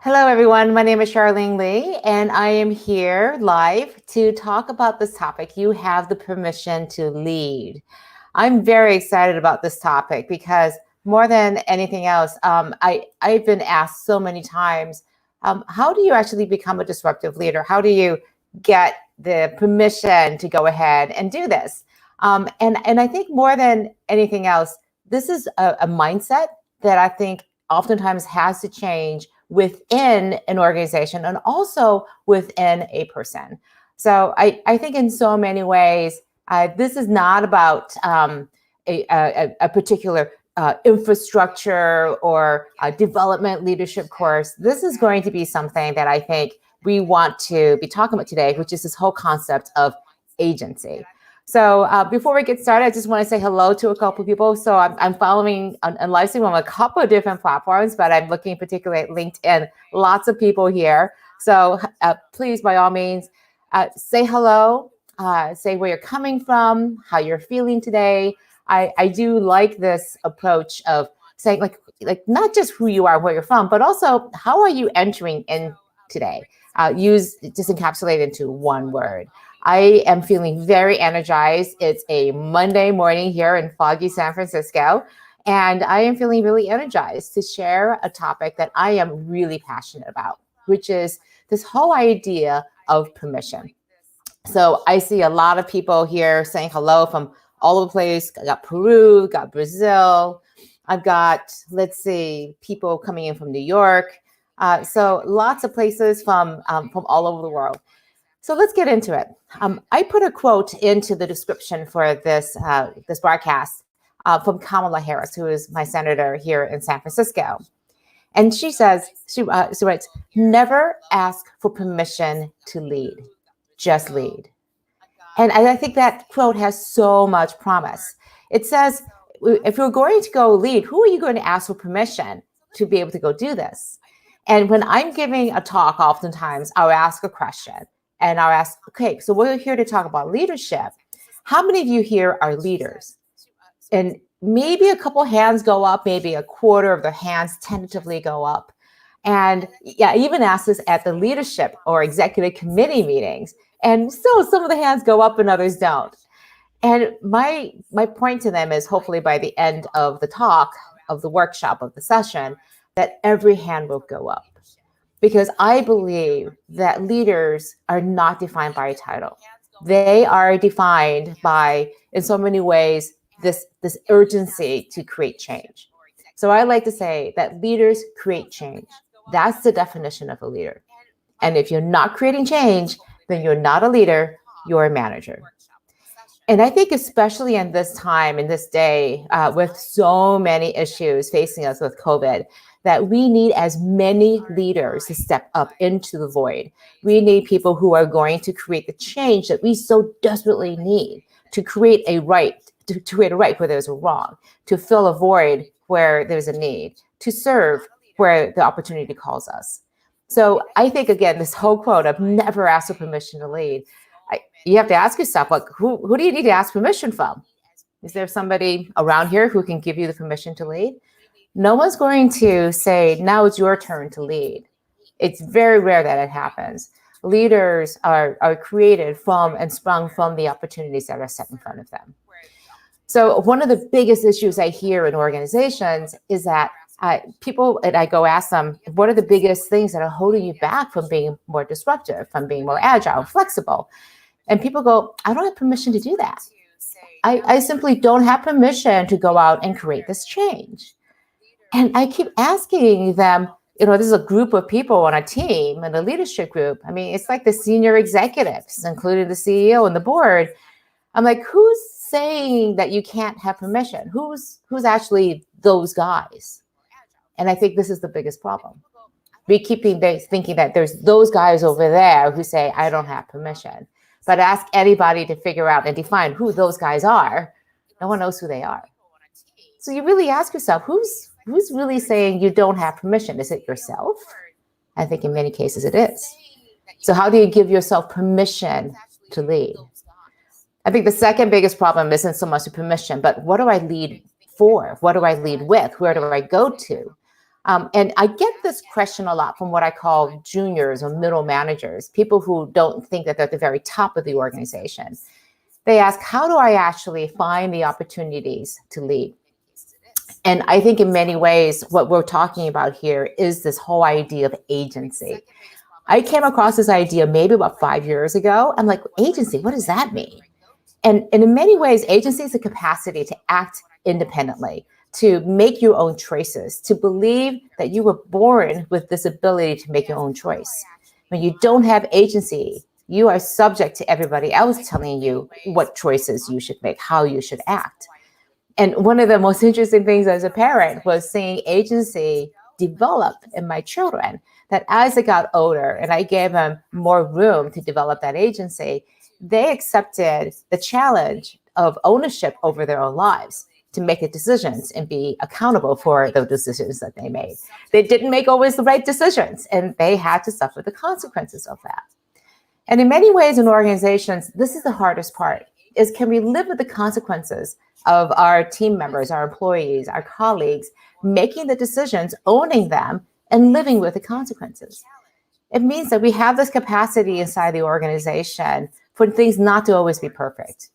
Hello, everyone. My name is Charlene Lee, and I am here live to talk about this topic. You have the permission to lead. I'm very excited about this topic because more than anything else, I've been asked so many times, how do you actually become a disruptive leader? How do you get the permission to go ahead and do this? And I think more than anything else, this is a mindset that I think oftentimes has to change within an organization and also within a person. So I think in so many ways, this is not about a particular infrastructure or development leadership course. This is going to be something that I think we want to be talking about today, which is this whole concept of agency. So before we get started, I just want to say hello to a couple of people. So I'm following on live stream on a couple of different platforms, but I'm looking particularly at LinkedIn. Lots of people here. So please, by all means, say hello, say where you're coming from, how you're feeling today. I do like this approach of saying like not just who you are, where you're from, but also how are you entering in today? Just encapsulate into one word. I am feeling very energized. It's a Monday morning here in foggy San Francisco, and I am feeling really energized to share a topic that I am really passionate about, which is this whole idea of permission. So I see a lot of people here saying hello from all over the place. I got Peru, got Brazil. I've got, let's see, people coming in from New York. So lots of places from all over the world. So let's get into it. I put a quote into the description for this broadcast from Kamala Harris, who is my senator here in San Francisco. And she says, she writes, never ask for permission to lead, just lead. And I think that quote has so much promise. It says, if you're going to go lead, who are you going to ask for permission to be able to go do this? And when I'm giving a talk, oftentimes I'll ask a question. And I'll ask, okay, so we're here to talk about leadership. How many of you here are leaders? And maybe a couple hands go up, maybe a quarter of the hands tentatively go up. And yeah, I even ask this at the leadership or executive committee meetings. And so some of the hands go up and others don't. And my point to them is hopefully by the end of the talk, of the workshop, of the session, that every hand will go up. Because I believe that leaders are not defined by a title. They are defined by, in so many ways, this urgency to create change. So I like to say that leaders create change. That's the definition of a leader. And if you're not creating change, then you're not a leader, you're a manager. And I think especially in this time, in this day, with so many issues facing us with COVID, that we need as many leaders to step up into the void. We need people who are going to create the change that we so desperately need, to create a right, to create a right where there's a wrong, to fill a void where there's a need, to serve where the opportunity calls us. So I think, again, this whole quote of never ask for permission to lead, you have to ask yourself, like, who do you need to ask permission from? Is there somebody around here who can give you the permission to lead? No one's going to say, now it's your turn to lead. It's very rare that it happens. Leaders are created from and sprung from the opportunities that are set in front of them. So one of the biggest issues I hear in organizations is that people, and I go ask them, what are the biggest things that are holding you back from being more disruptive, from being more agile, flexible? And people go, I don't have permission to do that. I simply don't have permission to go out and create this change. And I keep asking them, this is a group of people on a team and a leadership group. I mean, it's like the senior executives, including the CEO and the board. I'm like, who's saying that you can't have permission? Who's actually those guys? And I think this is the biggest problem. We keep thinking that there's those guys over there who say, I don't have permission. But ask anybody to figure out and define who those guys are. No one knows who they are. So you really ask yourself, who's really saying you don't have permission? Is it yourself? I think in many cases it is. So how do you give yourself permission to lead? I think the second biggest problem isn't so much the permission, but what do I lead for? What do I lead with? Where do I go to? And I get this question a lot from what I call juniors or middle managers, people who don't think that they're at the very top of the organization. They ask, how do I actually find the opportunities to lead? And I think in many ways, what we're talking about here is this whole idea of agency. I came across this idea maybe about 5 years ago. I'm like, agency, what does that mean? And in many ways, agency is the capacity to act independently, to make your own choices, to believe that you were born with this ability to make your own choice. When you don't have agency, you are subject to everybody else telling you what choices you should make, how you should act. And one of the most interesting things as a parent was seeing agency develop in my children, that as they got older and I gave them more room to develop that agency, they accepted the challenge of ownership over their own lives, to make the decisions and be accountable for those decisions that they made. They didn't make always the right decisions, and they had to suffer the consequences of that. And in many ways in organizations, this is the hardest part, is can we live with the consequences of our team members, our employees, our colleagues, making the decisions, owning them, and living with the consequences. It means that we have this capacity inside the organization for things not to always be perfect.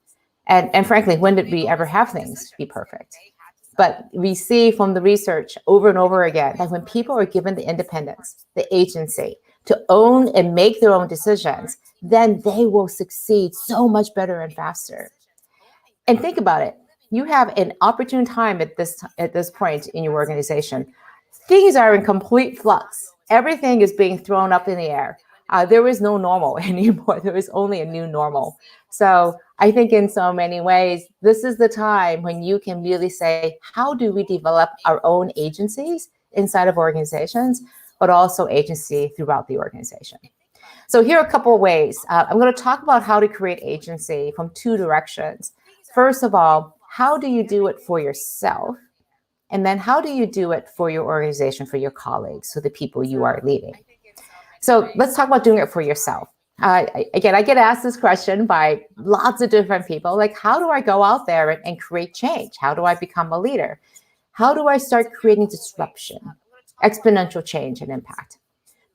And frankly, when did we ever have things be perfect? But we see from the research over and over again that when people are given the independence, the agency to own and make their own decisions, then they will succeed so much better and faster. And think about it. You have an opportune time at this point in your organization. Things are in complete flux. Everything is being thrown up in the air. There is no normal anymore. There is only a new normal. So I think in so many ways, this is the time when you can really say, how do we develop our own agencies inside of organizations, but also agency throughout the organization? So here are a couple of ways. I'm going to talk about how to create agency from two directions. First of all, how do you do it for yourself? And then how do you do it for your organization, for your colleagues, so the people you are leading? So let's talk about doing it for yourself. Again, I get asked this question by lots of different people, like, how do I go out there and create change? How do I become a leader? How do I start creating disruption, exponential change and impact?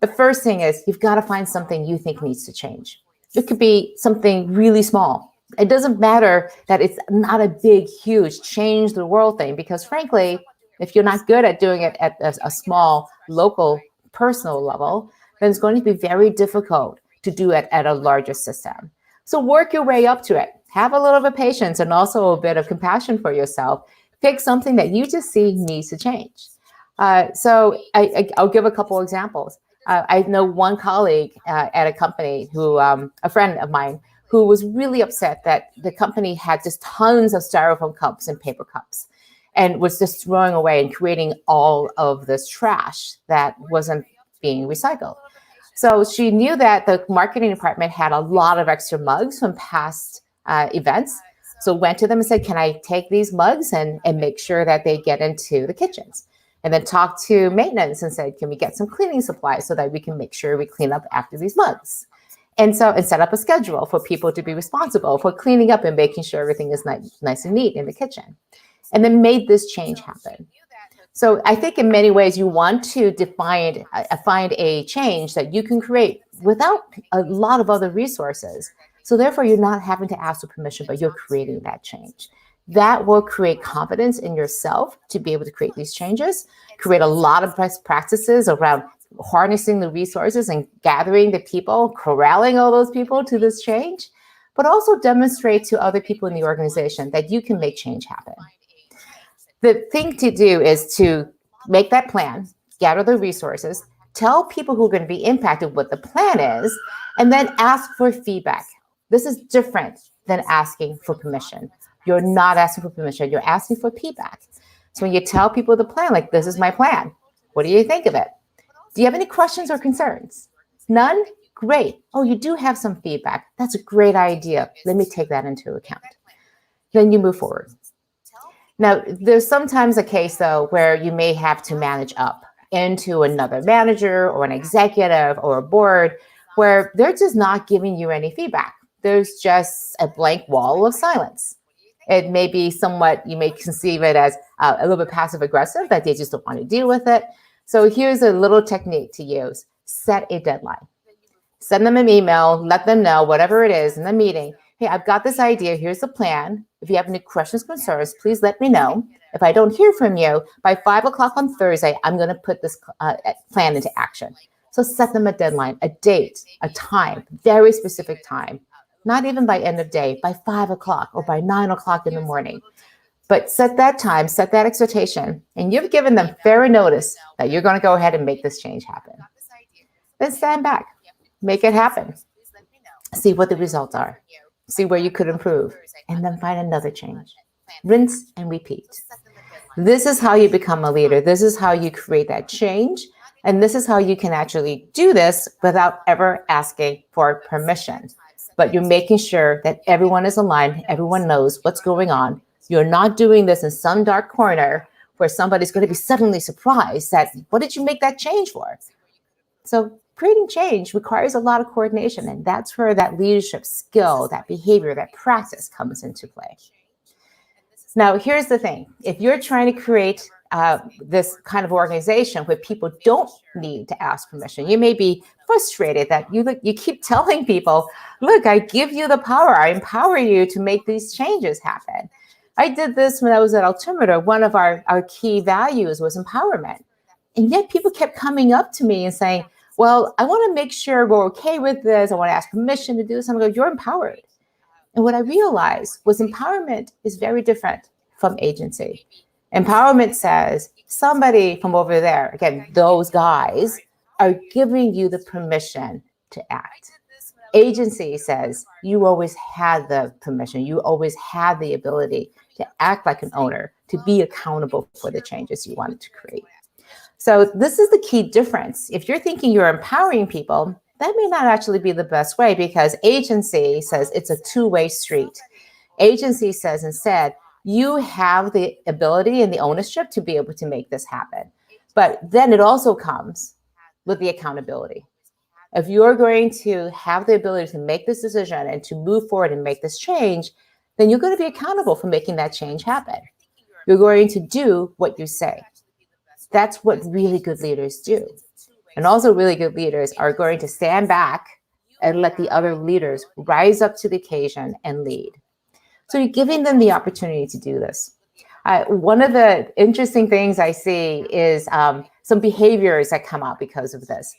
The first thing is you've got to find something you think needs to change. It could be something really small. It doesn't matter that it's not a big, huge change the world thing, because frankly, if you're not good at doing it at a small, local, personal level, then it's going to be very difficult to do it at a larger system. So work your way up to it. Have a little bit of patience and also a bit of compassion for yourself. Pick something that you just see needs to change. So I'll give a couple examples. I know one colleague at a company who, a friend of mine, who was really upset that the company had just tons of styrofoam cups and paper cups and was just throwing away and creating all of this trash that wasn't being recycled. So she knew that the marketing department had a lot of extra mugs from past events. So went to them and said, can I take these mugs and make sure that they get into the kitchens? And then talked to maintenance and said, can we get some cleaning supplies so that we can make sure we clean up after these mugs? And set up a schedule for people to be responsible for cleaning up and making sure everything is nice and neat in the kitchen. And then made this change happen. So I think in many ways you want to find a change that you can create without a lot of other resources. So therefore you're not having to ask for permission, but you're creating that change. That will create confidence in yourself to be able to create these changes, create a lot of best practices around harnessing the resources and gathering the people, corralling all those people to this change, but also demonstrate to other people in the organization that you can make change happen. The thing to do is to make that plan, gather the resources, tell people who are going to be impacted what the plan is, and then ask for feedback. This is different than asking for permission. You're not asking for permission, you're asking for feedback. So when you tell people the plan, like, this is my plan, what do you think of it? Do you have any questions or concerns? None? Great. Oh, you do have some feedback. That's a great idea. Let me take that into account. Then you move forward. Now, there's sometimes a case, though, where you may have to manage up into another manager or an executive or a board where they're just not giving you any feedback. There's just a blank wall of silence. It may be somewhat, you may conceive it as a little bit passive aggressive, that they just don't want to deal with it. So here's a little technique to use. Set a deadline. Send them an email, let them know, whatever it is in the meeting. Hey, I've got this idea. Here's the plan. If you have any questions, concerns, please let me know. If I don't hear from you by 5 o'clock on Thursday, I'm going to put this plan into action. So set them a deadline, a date, a time, very specific time, not even by end of day, by 5 o'clock or by 9 o'clock in the morning. But set that time, set that expectation, and you've given them fair notice that you're going to go ahead and make this change happen. Then stand back, make it happen. See what the results are. See where you could improve, and then find another change. Rinse and repeat. This is how you become a leader. This is how you create that change. And this is how you can actually do this without ever asking for permission. But you're making sure that everyone is aligned, everyone knows what's going on. You're not doing this in some dark corner where somebody's going to be suddenly surprised that, what did you make that change for? So creating change requires a lot of coordination, and that's where that leadership skill, that behavior, that practice comes into play. Now, here's the thing. If you're trying to create this kind of organization where people don't need to ask permission, you may be frustrated that you keep telling people, look, I give you the power. I empower you to make these changes happen. I did this when I was at Altimeter. One of our key values was empowerment. And yet people kept coming up to me and saying, well, I want to make sure we're okay with this. I want to ask permission to do this. I'm going, you're empowered. And what I realized was empowerment is very different from agency. Empowerment says somebody from over there, again, those guys are giving you the permission to act. Agency says you always had the permission. You always had the ability to act like an owner, to be accountable for the changes you wanted to create. So this is the key difference. If you're thinking you're empowering people, that may not actually be the best way, because agency says it's a two-way street. Agency says instead, you have the ability and the ownership to be able to make this happen. But then it also comes with the accountability. If you're going to have the ability to make this decision and to move forward and make this change, then you're going to be accountable for making that change happen. You're going to do what you say. That's what really good leaders do. And also really good leaders are going to stand back and let the other leaders rise up to the occasion and lead. So you're giving them the opportunity to do this. One of the interesting things I see is some behaviors that come out because of this.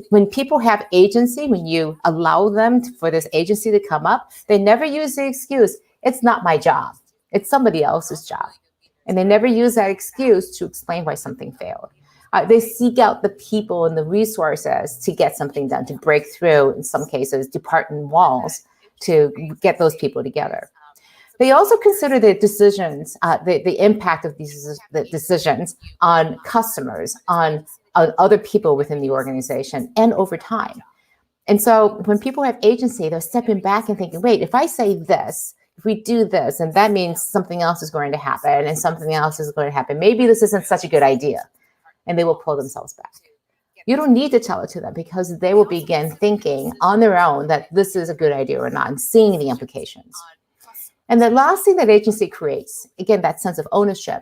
When people have agency, when you allow them for this agency to come up, they never use the excuse, it's not my job, it's somebody else's job. And they never use that excuse to explain why something failed. They seek out the people and the resources to get something done, to break through, in some cases, department walls to get those people together. They also consider the decisions, the impact of the decisions on customers, on other people within the organization, and over time. And so when people have agency, they're stepping back and thinking, wait, if I say this, if we do this, and that means something else is going to happen, and something else is going to happen, maybe this isn't such a good idea. And they will pull themselves back. You don't need to tell it to them, because they will begin thinking on their own that this is a good idea or not, and seeing the implications. And the last thing that agency creates, again, that sense of ownership,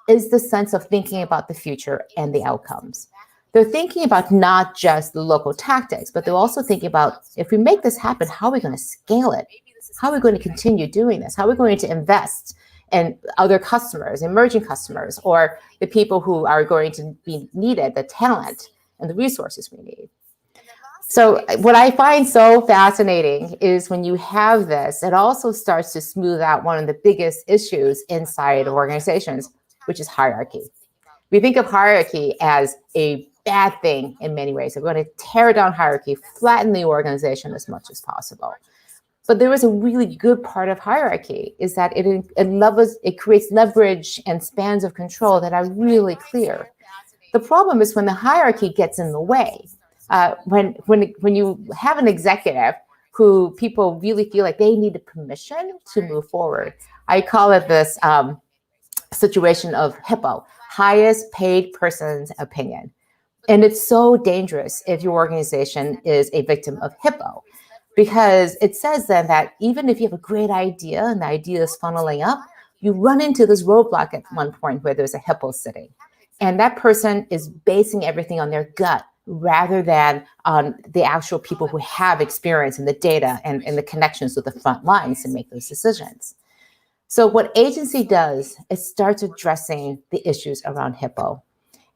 is the sense of thinking about the future and the outcomes. They're thinking about not just the local tactics, but they're also thinking about, if we make this happen, how are we going to scale it? How are we going to continue doing this? How are we going to invest in other customers, emerging customers, or the people who are going to be needed, the talent and the resources we need? So what I find so fascinating is when you have this, it also starts to smooth out one of the biggest issues inside organizations, which is hierarchy. We think of hierarchy as a bad thing in many ways. We're going to tear down hierarchy, flatten the organization as much as possible. But there is a really good part of hierarchy, is that it creates leverage and spans of control that are really clear. The problem is when the hierarchy gets in the way. When you have an executive who people really feel like they need the permission to move forward, I call it this situation of HIPPO, highest paid person's opinion. And it's so dangerous if your organization is a victim of HIPPO, because it says then that even if you have a great idea and the idea is funneling up, you run into this roadblock at one point where there's a HIPPO sitting. And that person is basing everything on their gut rather than on the actual people who have experience in the data and the connections with the front lines to make those decisions. So what agency does, it starts addressing the issues around HIPPO.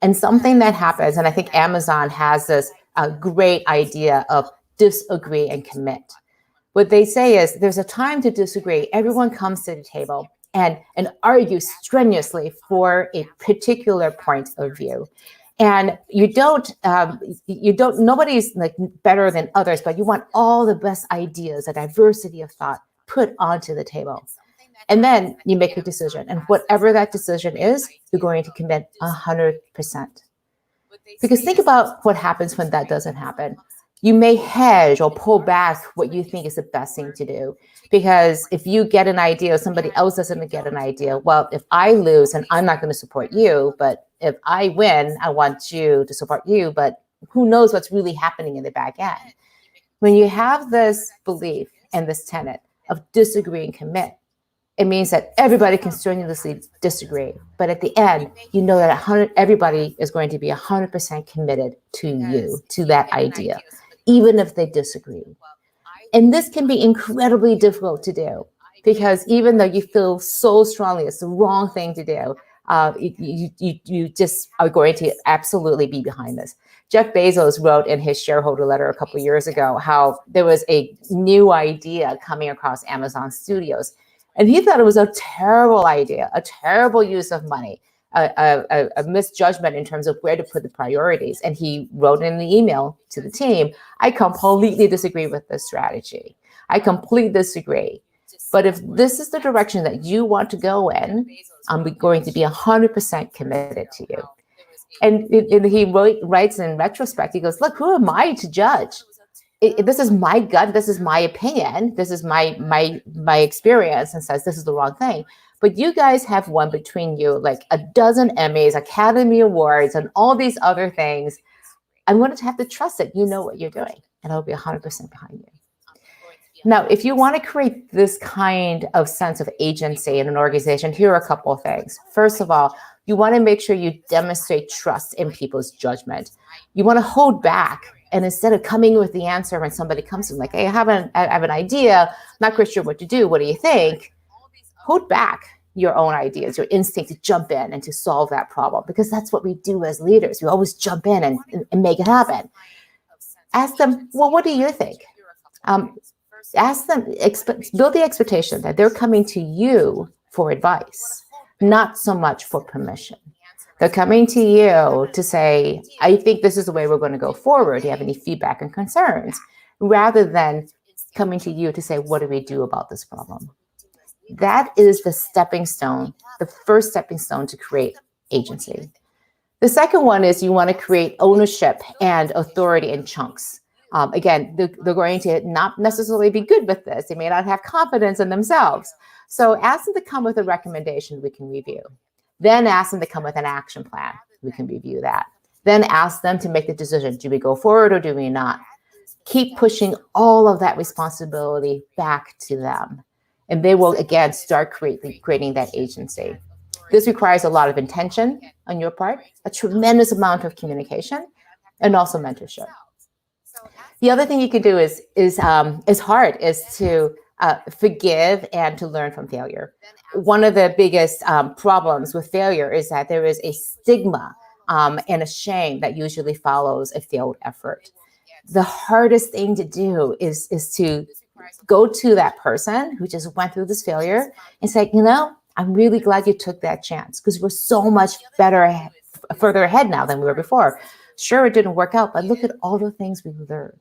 And something that happens, and I think Amazon has this great idea of disagree and commit. What they say is there's a time to disagree. Everyone comes to the table and argues strenuously for a particular point of view. And nobody's like better than others, but you want all the best ideas, a diversity of thought put onto the table. And then you make a decision. And whatever that decision is, you're going to commit 100%. Because think about what happens when that doesn't happen. You may hedge or pull back what you think is the best thing to do. Because if you get an idea or somebody else doesn't get an idea, well, if I lose, and I'm not going to support you, but if I win, I want you to support you, but who knows what's really happening in the back end. When you have this belief and this tenet of disagree and commit, it means that everybody can strenuously disagree. But at the end, you know that everybody is going to be 100% committed to you, to that idea, even if they disagree. And this can be incredibly difficult to do because even though you feel so strongly it's the wrong thing to do, you just are going to absolutely be behind this. Jeff Bezos wrote in his shareholder letter a couple of years ago how there was a new idea coming across Amazon Studios. And he thought it was a terrible idea, a terrible use of money, a misjudgment in terms of where to put the priorities. And he wrote in the email to the team, I completely disagree with this strategy. I completely disagree. But if this is the direction that you want to go in, I'm going to be 100% committed to you. And he writes in retrospect, he goes, look, who am I to judge? This is my gut. This is my opinion. This is my experience, and says this is the wrong thing. But you guys have won between you like a dozen Emmys, Academy Awards, and all these other things. I'm going to have to trust that you know what you're doing, and I'll be 100% behind you. Now, if you want to create this kind of sense of agency in an organization, here are a couple of things. First of all, you want to make sure you demonstrate trust in people's judgment. You want to hold back. And instead of coming with the answer when somebody comes to them, like, hey, I have an idea, not quite sure what to do. What do you think? Hold back your own ideas, your instinct to jump in and to solve that problem, because that's what we do as leaders. We always jump in and make it happen. Ask them, well, what do you think? Ask them, build the expectation that they're coming to you for advice, not so much for permission. They're coming to you to say, I think this is the way we're going to go forward. Do you have any feedback and concerns? Rather than coming to you to say, what do we do about this problem? That is the stepping stone, the first stepping stone to create agency. The second one is you want to create ownership and authority in chunks. Again, they're going to not necessarily be good with this. They may not have confidence in themselves. So ask them to come with a recommendation we can review. Then ask them to come with an action plan. We can review that. Then ask them to make the decision. Do we go forward or do we not? Keep pushing all of that responsibility back to them. And they will, again, start creating that agency. This requires a lot of intention on your part, a tremendous amount of communication, and also mentorship. The other thing you can do is to forgive and to learn from failure. One of the biggest problems with failure is that there is a stigma and a shame that usually follows a failed effort. The hardest thing to do is to go to that person who just went through this failure and say, I'm really glad you took that chance because we're so much further ahead now than we were before. Sure, it didn't work out, but look at all the things we learned.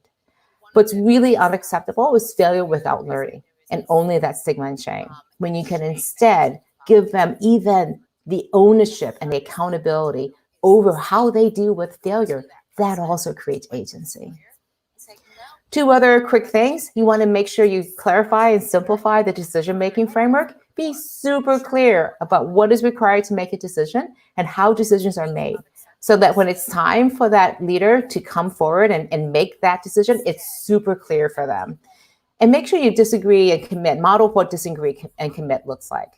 What's really unacceptable is failure without learning, and only that stigma and shame. When you can instead give them even the ownership and the accountability over how they deal with failure, that also creates agency. Two other quick things. You want to make sure you clarify and simplify the decision-making framework. Be super clear about what is required to make a decision and how decisions are made, so that when it's time for that leader to come forward and make that decision, it's super clear for them. And make sure you disagree and commit. Model what disagree and commit looks like.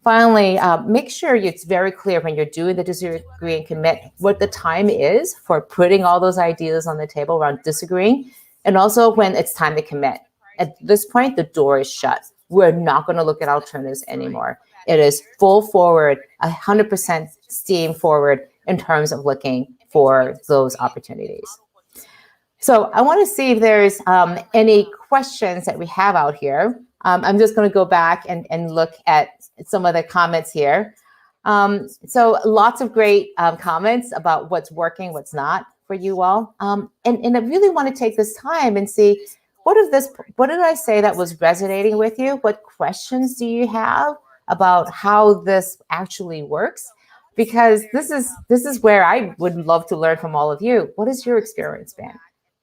Finally, make sure it's very clear when you're doing the disagree and commit what the time is for putting all those ideas on the table around disagreeing, and also when it's time to commit. At this point, the door is shut. We're not going to look at alternatives anymore. It is full forward, 100% steam forward in terms of looking for those opportunities. So I want to see if there's any questions that we have out here. I'm just going to go back and look at some of the comments here. So lots of great comments about what's working, what's not for you all. And I really want to take this time and see what did I say that was resonating with you? What questions do you have about how this actually works? Because this is where I would love to learn from all of you. What has your experience been?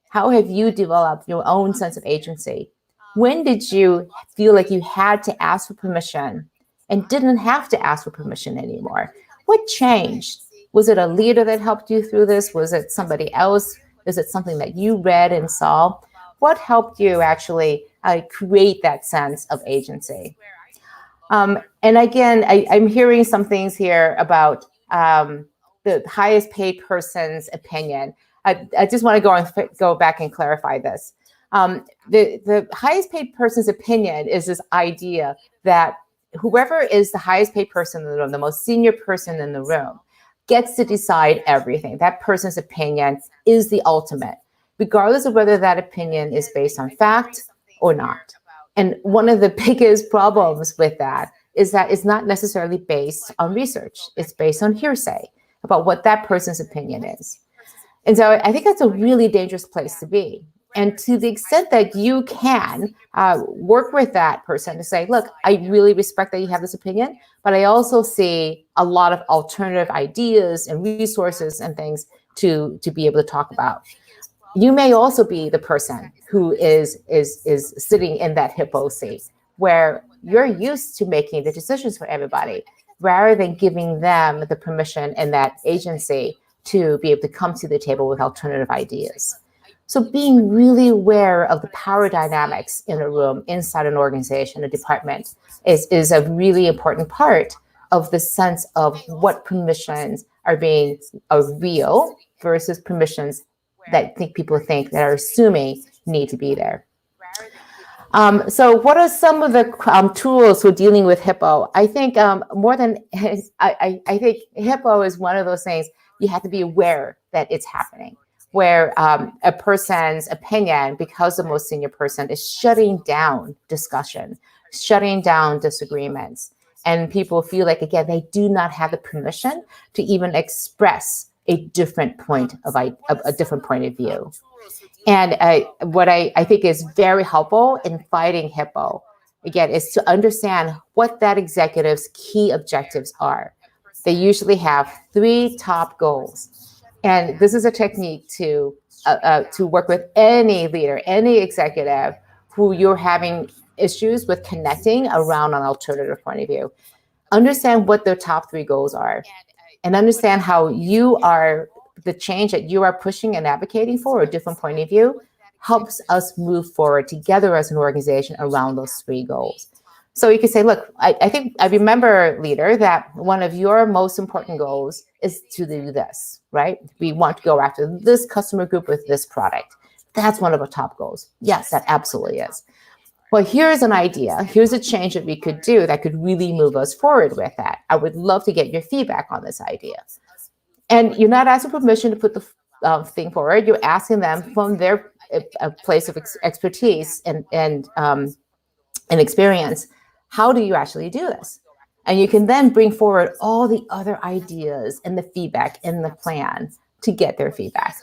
How have you developed your own sense of agency? When did you feel like you had to ask for permission and didn't have to ask for permission anymore? What changed? Was it a leader that helped you through this? Was it somebody else? Is it something that you read and saw? What helped you actually create that sense of agency? And again, I'm hearing some things here about the highest paid person's opinion. I just want to go back and clarify this. The highest paid person's opinion is this idea that whoever is the highest paid person in the room, the most senior person in the room, gets to decide everything. That person's opinion is the ultimate, regardless of whether that opinion is based on fact or not. And one of the biggest problems with that is that it's not necessarily based on research. It's based on hearsay about what that person's opinion is. And so I think that's a really dangerous place to be. And to the extent that you can work with that person to say, look, I really respect that you have this opinion, but I also see a lot of alternative ideas and resources and things to be able to talk about. You may also be the person who is sitting in that hippo seat where you're used to making the decisions for everybody rather than giving them the permission and that agency to be able to come to the table with alternative ideas. So being really aware of the power dynamics in a room, inside an organization, a department, is a really important part of the sense of what permissions are real versus permissions that people think that are assuming need to be there. So what are some of the tools for dealing with HIPPO? I think I think HIPPO is one of those things you have to be aware that it's happening, where a person's opinion, because the most senior person, is shutting down discussion, shutting down disagreements. And people feel like, again, they do not have the permission to even express a different point of view. And what I think is very helpful in fighting HIPPO, again, is to understand what that executive's key objectives are. They usually have 3 top goals. And this is a technique to work with any leader, any executive who you're having issues with connecting around an alternative point of view. Understand what their top 3 goals are and understand how the change that you are pushing and advocating for, a different point of view, helps us move forward together as an organization around those 3 goals. So you can say, look, I think I remember, leader, that one of your most important goals is to do this, right? We want to go after this customer group with this product. That's one of our top goals. Yes, that absolutely is. Well, here's an idea. Here's a change that we could do that could really move us forward with that. I would love to get your feedback on this idea. And you're not asking permission to put the thing forward. You're asking them from their place of expertise and experience, how do you actually do this? And you can then bring forward all the other ideas and the feedback in the plan to get their feedback.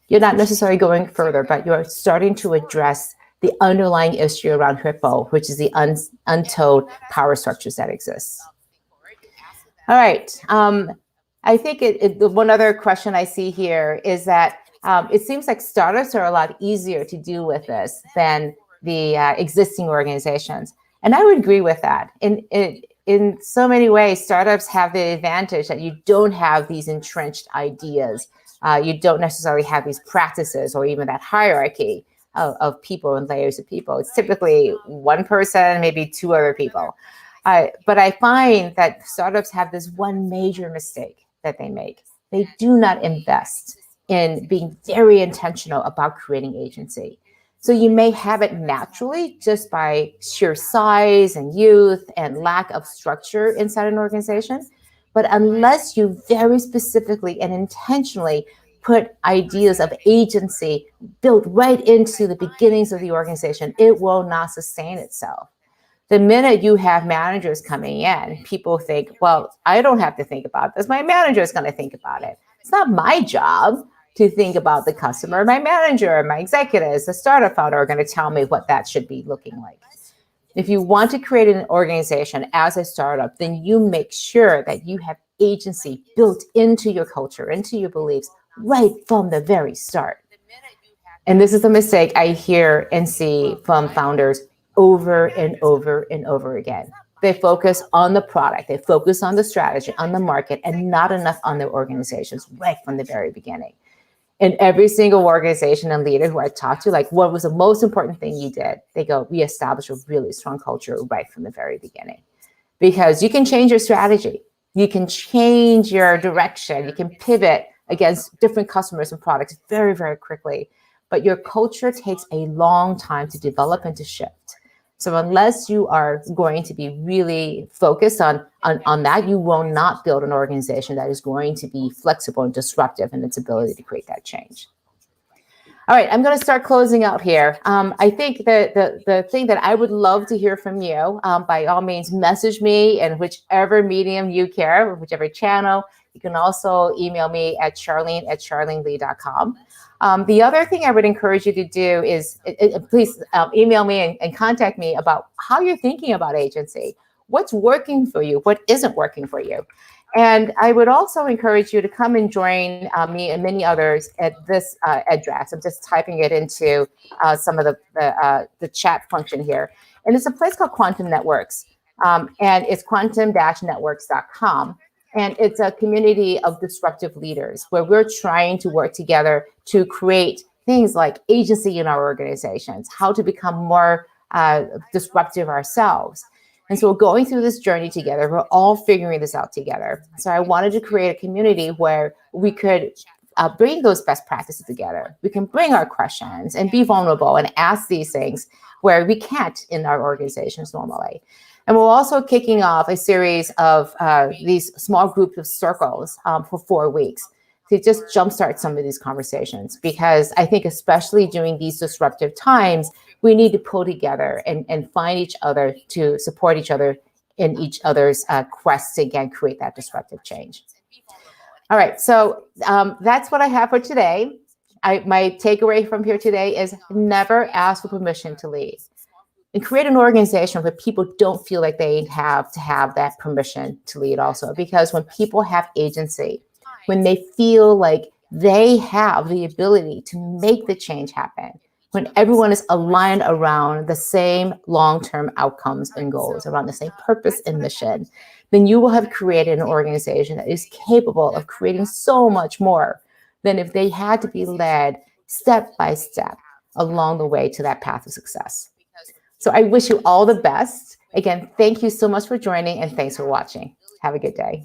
You're not necessarily going further, but you're starting to address the underlying issue around HIPPO, which is the untold power structures that exist. All right. I think the one other question I see here is that it seems like startups are a lot easier to deal with this than the existing organizations. And I would agree with that. In so many ways, startups have the advantage that you don't have these entrenched ideas. You don't necessarily have these practices or even that hierarchy of people and layers of people. It's typically one person, maybe 2 other people. But I find that startups have this one major mistake that they make. They do not invest in being very intentional about creating agency. So you may have it naturally just by sheer size and youth and lack of structure inside an organization. But unless you very specifically and intentionally put ideas of agency built right into the beginnings of the organization, it will not sustain itself. The minute you have managers coming in, people think, well, I don't have to think about this. My manager is going to think about it. It's not my job to think about the customer. My manager, my executives, the startup founder are going to tell me what that should be looking like. If you want to create an organization as a startup, then you make sure that you have agency built into your culture, into your beliefs, right from the very start. And this is a mistake I hear and see from founders over and over and over again. They focus on the product, they focus on the strategy, on the market, and not enough on their organizations right from the very beginning. And every single organization and leader who I talk to, like, what was the most important thing you did? They go, we established a really strong culture right from the very beginning. Because you can change your strategy, you can change your direction, you can pivot against different customers and products very, very quickly. But your culture takes a long time to develop and to shift. So unless you are going to be really focused on that, you will not build an organization that is going to be flexible and disruptive in its ability to create that change. All right, I'm going to start closing out here. I think that the thing that I would love to hear from you, by all means, message me in whichever medium you care, whichever channel. You can also email me at charlene@charlenelee.com. The other thing I would encourage you to do is please email me and contact me about how you're thinking about agency. What's working for you? What isn't working for you? And I would also encourage you to come and join me and many others at this address. I'm just typing it into some of the chat function here. And it's a place called Quantum Networks. And it's quantum-networks.com. And it's a community of disruptive leaders where we're trying to work together to create things like agency in our organizations, how to become more disruptive ourselves. And so we're going through this journey together. We're all figuring this out together. So I wanted to create a community where we could bring those best practices together. We can bring our questions and be vulnerable and ask these things where we can't in our organizations normally. And we're also kicking off a series of these small groups of circles for 4 weeks to just jumpstart some of these conversations. Because I think especially during these disruptive times, we need to pull together and find each other to support each other in each other's quest to, again, create that disruptive change. All right, so that's what I have for today. My takeaway from here today is never ask for permission to lead. And create an organization where people don't feel like they have to have that permission to lead also. Because when people have agency, when they feel like they have the ability to make the change happen, when everyone is aligned around the same long-term outcomes and goals, around the same purpose and mission, then you will have created an organization that is capable of creating so much more than if they had to be led step by step along the way to that path of success. So I wish you all the best. Again, thank you so much for joining and thanks for watching. Have a good day.